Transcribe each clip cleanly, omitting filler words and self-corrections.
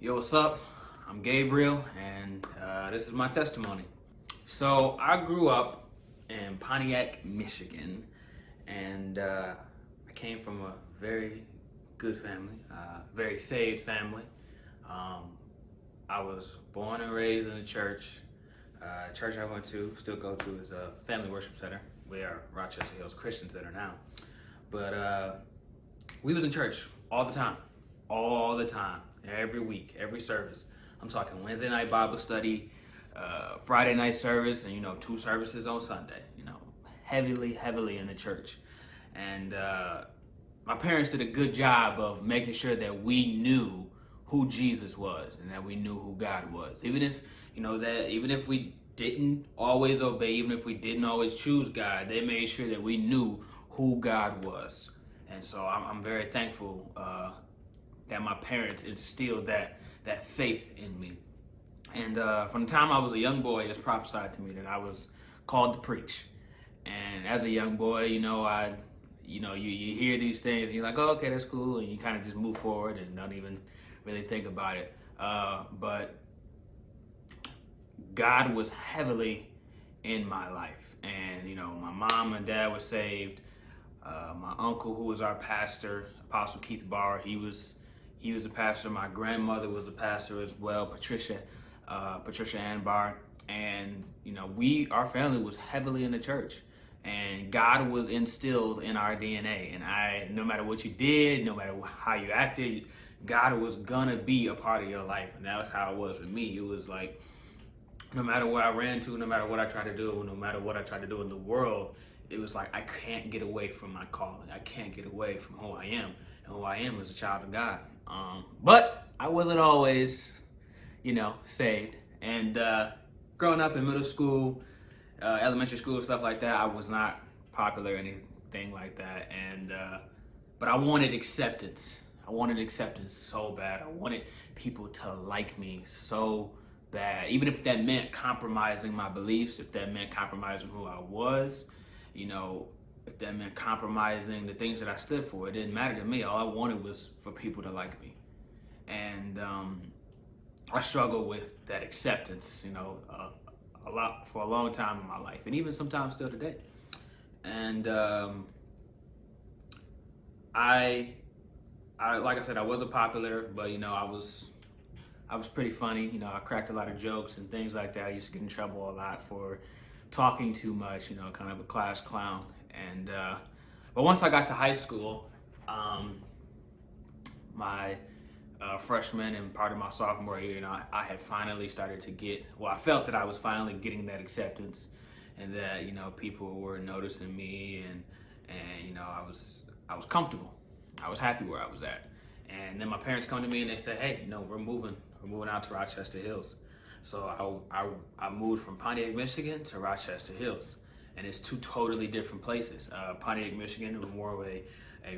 Yo, what's up? I'm Gabriel, and this is my testimony. So, I grew up in Pontiac, Michigan, and I came from a very good family, very saved family. Um, I was born and raised in the church. Church I went to, still go to, is a family worship center. We are Rochester Hills Christian Center now. But we was in church all the time, every week, every service. I'm talking Wednesday night Bible study, Friday night service, and 2 services on Sunday. Heavily in the church, and my parents did a good job of making sure that we knew who Jesus was and that we knew who God was. Even if we didn't always obey, even if we didn't always choose God, they made sure that we knew who God was. And so I'm very thankful that my parents instilled that faith in me. And from the time I was a young boy, it's prophesied to me that I was called to preach. And as a young boy, you hear these things and you're like, oh, okay, that's cool. And you kind of just move forward and don't even really think about it. But God was heavily in my life. And, my mom and dad were saved. My uncle, who was our pastor, Apostle Keith Barr, he was a pastor. My grandmother was a pastor as well, Patricia Ann Barr. And, our family was heavily in the church. And God was instilled in our DNA. And no matter what you did, no matter how you acted, God was gonna be a part of your life. And that was how it was with me. It was like, no matter where I ran to, no matter what I tried to do, no matter what I tried to do in the world, it was like, I can't get away from my calling. I can't get away from who I am. And who I am is a child of God. But I wasn't always, saved. And growing up in middle school, elementary school, stuff like that, I was not popular or anything like that. And but I wanted acceptance. I wanted acceptance so bad. I wanted people to like me so bad. Even if that meant compromising my beliefs, if that meant compromising who I was, if that meant compromising the things that I stood for, it didn't matter to me. All I wanted was for people to like me. And I struggled with that acceptance, a lot for a long time in my life, and even sometimes still today. And I like I said, I wasn't popular, but I was pretty funny. I cracked a lot of jokes and things like that. I used to get in trouble a lot for talking too much, kind of a class clown. And but once I got to high school, my freshman and part of my sophomore year, I had finally started to I felt that I was finally getting that acceptance, and that people were noticing me, and I was comfortable. I was happy where I was at. And then my parents come to me and they say, hey, we're moving out to Rochester Hills. So I moved from Pontiac, Michigan to Rochester Hills. And it's two totally different places. Pontiac, Michigan was more of a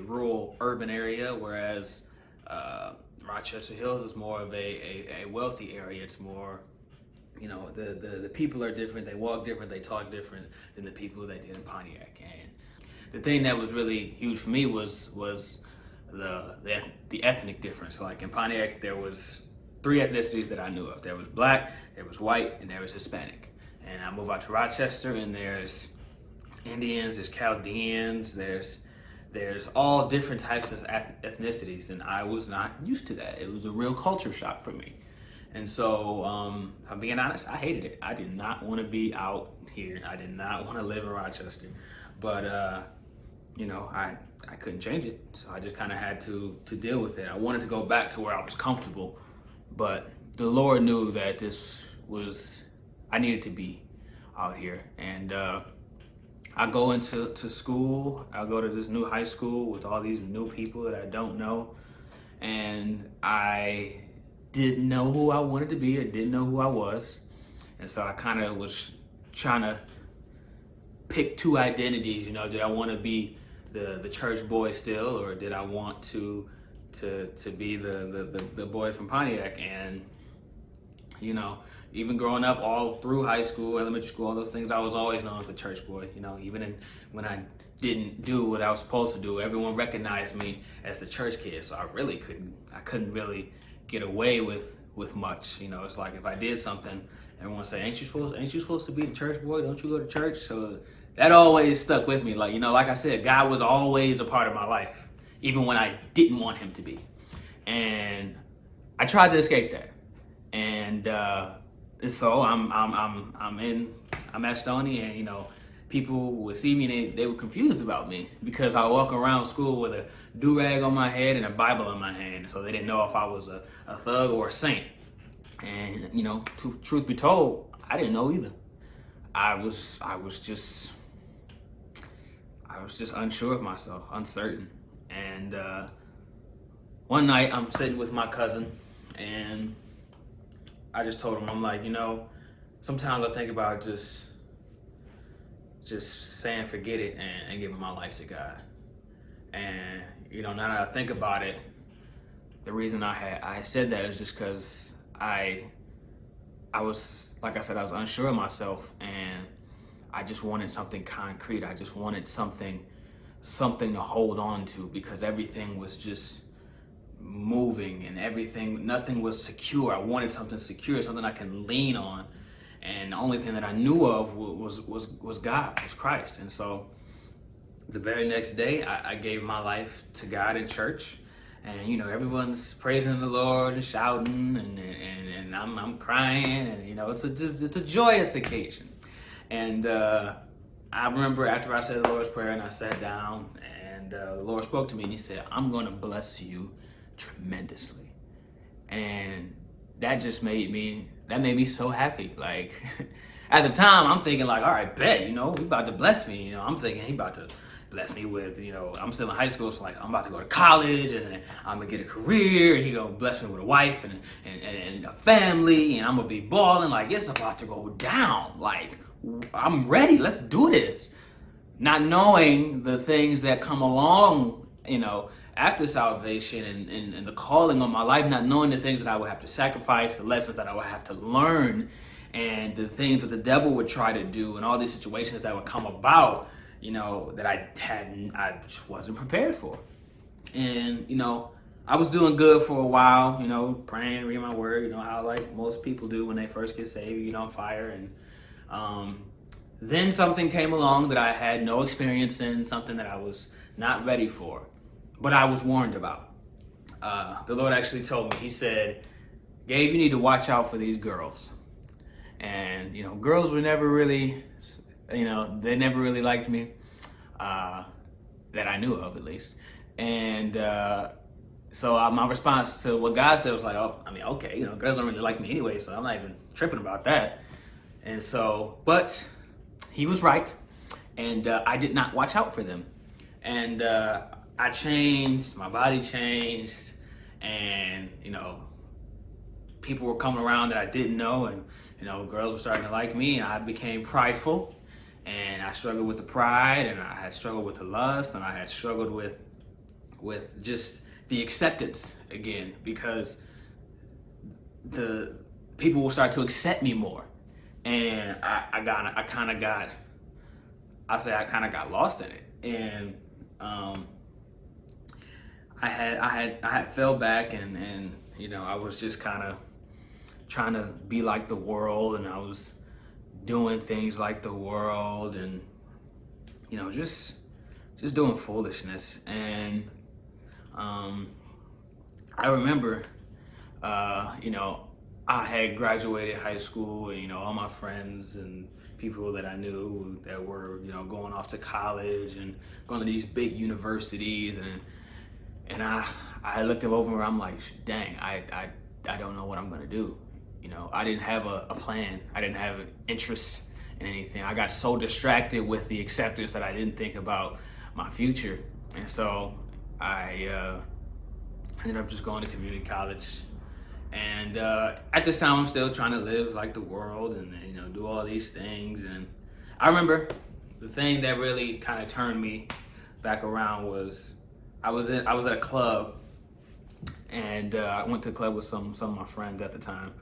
rural urban area, whereas Rochester Hills is more of a wealthy area. It's more, the people are different, they walk different, they talk different than the people that did in Pontiac. And the thing that was really huge for me was the ethnic difference. Like in Pontiac, there was 3 ethnicities that I knew of. There was black, there was white, and there was Hispanic. And I moved out to Rochester, and there's Indians, there's Chaldeans, there's all different types of ethnicities, and I was not used to that. It was a real culture shock for me. And so, I'm being honest, I hated it. I did not want to be out here. I did not want to live in Rochester. But, I couldn't change it. So I just kind of had to deal with it. I wanted to go back to where I was comfortable, but the Lord knew that I needed to be out here. And I go into school. I go to this new high school with all these new people that I don't know. And I didn't know who I wanted to be. I didn't know who I was. And so I kind of was trying to pick 2 identities. Did I want to be the church boy still, or did I want to be the boy from Pontiac? And even growing up all through high school, elementary school, all those things, I was always known as a church boy. Even when I didn't do what I was supposed to do, everyone recognized me as the church kid. So I couldn't really get away with much. You know, it's like if I did something, everyone say, ain't you supposed to be the church boy? Don't you go to church? So that always stuck with me. Like, you know, like I said, God was always a part of my life, even when I didn't want him to be. And I tried to escape that. And so I'm at Stony, and you know, people would see me and they were confused about me because I walk around school with a do-rag on my head and a Bible in my hand. So they didn't know if I was a thug or a saint. And you know, truth be told, I didn't know either. I was just unsure of myself, uncertain. And one night I'm sitting with my cousin, and I just told him, I'm like, you know, sometimes I think about just saying forget it and giving my life to God. And you know, now that I think about it, the reason I said that is just because I was, like I said, I was unsure of myself, and I just wanted something concrete. I just wanted something to hold on to, because everything was just moving and nothing was secure. I wanted something secure, something I can lean on. And the only thing that I knew of was God, was Christ. And so the very next day, I gave my life to God in church. And you know, everyone's praising the Lord and shouting, and I'm crying, and you know, it's a joyous occasion. And I remember after I said the Lord's Prayer and I sat down, and the Lord spoke to me and he said, I'm going to bless you tremendously. And that just made me so happy. Like at the time I'm thinking like, all right, bet, you know, he about to bless me. You know, I'm thinking he about to bless me with, you know, I'm still in high school, so like I'm about to go to college, and I'm gonna get a career, and he gonna bless me with a wife and a family, and I'm gonna be balling. Like it's about to go down. Like I'm ready, let's do this. Not knowing the things that come along, you know, after salvation and the calling on my life, not knowing the things that I would have to sacrifice, the lessons that I would have to learn, and the things that the devil would try to do, and all these situations that would come about, you know, that I just wasn't prepared for. And, you know, I was doing good for a while, you know, praying, reading my word, you know, how like most people do when they first get saved, you get on fire. And then something came along that I had no experience in, something that I was not ready for, but I was warned about. The Lord actually told me, he said, Gabe, you need to watch out for these girls. And, you know, girls were never really, you know, they never really liked me, that I knew of at least. And so my response to what God said was like, oh, I mean, okay, you know, girls don't really like me anyway, so I'm not even tripping about that. And so, but he was right, and I did not watch out for them. And I changed, my body changed, and, you know, people were coming around that I didn't know, and, you know, girls were starting to like me, and I became prideful, and I struggled with the pride, and I had struggled with the lust, and I had struggled with just the acceptance again, because the people will start to accept me more. And I kind of got lost in it. And I had fell back, and you know, I was just kind of trying to be like the world, and I was doing things like the world, and you know, just doing foolishness. And I remember, you know, I had graduated high school, and you know, all my friends and people that I knew that were, you know, going off to college and going to these big universities, and I looked over and I'm like, dang, I don't know what I'm gonna do. You know, I didn't have a plan. I didn't have an interest in anything. I got so distracted with the acceptance that I didn't think about my future. And so I ended up just going to community college. And at this time, I'm still trying to live like the world, and you know, do all these things. And I remember the thing that really kind of turned me back around was I was at a club, and I went to a club with some of my friends at the time.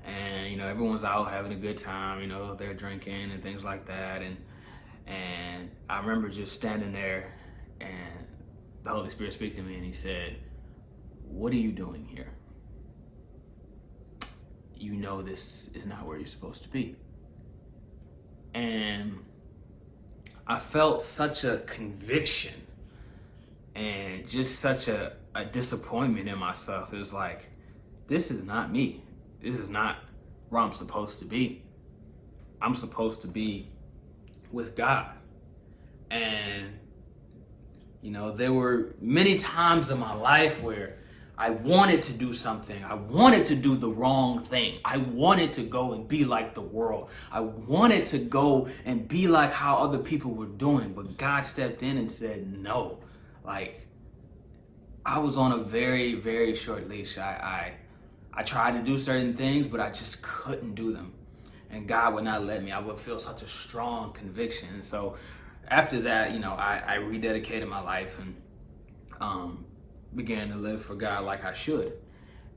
And you know, everyone's out having a good time. You know, they're drinking and things like that. And I remember just standing there, and the Holy Spirit speak to me, and he said, "What are you doing here?" you know this is not where you're supposed to be. And I felt such a conviction and just such a disappointment in myself. It was like, this is not me. This is not where I'm supposed to be. I'm supposed to be with God. And, you know, there were many times in my life where I wanted to do something. I wanted to do the wrong thing. I wanted to go and be like the world. I wanted to go and be like how other people were doing. But God stepped in and said, no. Like, I was on a very, very short leash. I tried to do certain things, but I just couldn't do them. And God would not let me. I would feel such a strong conviction. And so after that, you know, I rededicated my life and began to live for God like I should.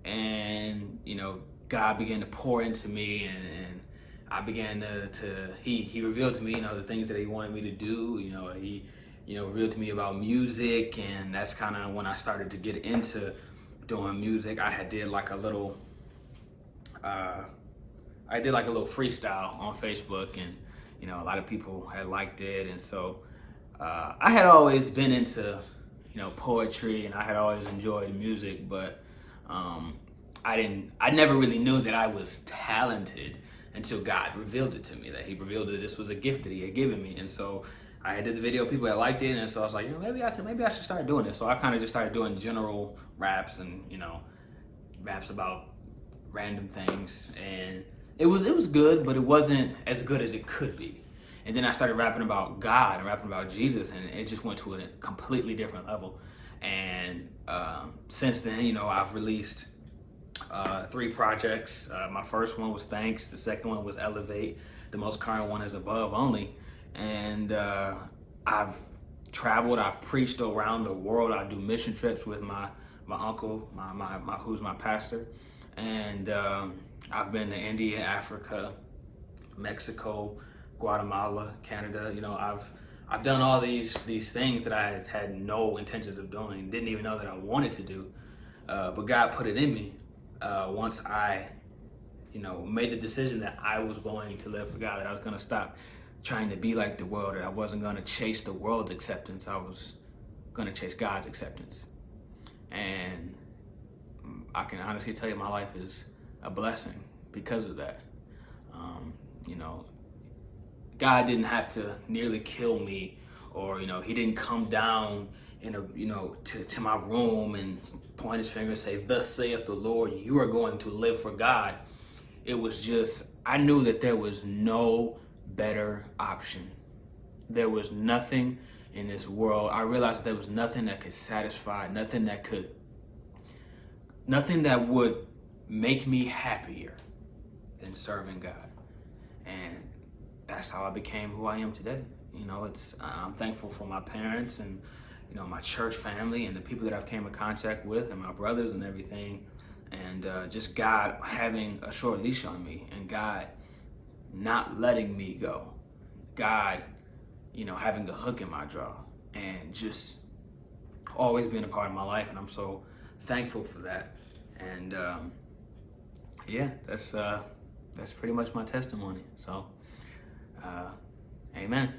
And, you know, God began to pour into me, and I began he revealed to me, you know, the things that he wanted me to do. You know, he, you know, revealed to me about music, and that's kind of when I started to get into doing music. I did like a little freestyle on Facebook, and, you know, a lot of people had liked it. And so I had always been into, you know, poetry, and I had always enjoyed music, but I never really knew that I was talented until God revealed it to me, that he revealed that this was a gift that he had given me. And so I did the video, people had liked it, and so I was like, you know, maybe I should start doing this. So I kind of just started doing general raps, and, you know, raps about random things, and it was good, but it wasn't as good as it could be. And then I started rapping about God and rapping about Jesus, and it just went to a completely different level. And since then, you know, I've released 3 projects. My first one was Thanks. The second one was Elevate. The most current one is Above Only. And I've traveled. I've preached around the world. I do mission trips with my uncle, who's my pastor. And I've been to India, Africa, Mexico, Guatemala, Canada. You know, I've done all these things that I had no intentions of doing, didn't even know that I wanted to do, but God put it in me once I, you know, made the decision that I was going to live for God, that I was going to stop trying to be like the world, that I wasn't going to chase the world's acceptance. I was going to chase God's acceptance. And I can honestly tell you my life is a blessing because of that. You know, God didn't have to nearly kill me, or, you know, he didn't come down in to my room and point his finger and say, "Thus saith the Lord, you are going to live for God." It was just, I knew that there was no better option. There was nothing in this world. I realized that there was nothing that could satisfy, nothing that would make me happier than serving God. And that's how I became who I am today. You know, I'm thankful for my parents and, you know, my church family and the people that I've came in contact with, and my brothers and everything. And just God having a short leash on me, and God not letting me go. God, you know, having a hook in my jaw, and just always being a part of my life. And I'm so thankful for that. And yeah, that's pretty much my testimony. So, amen.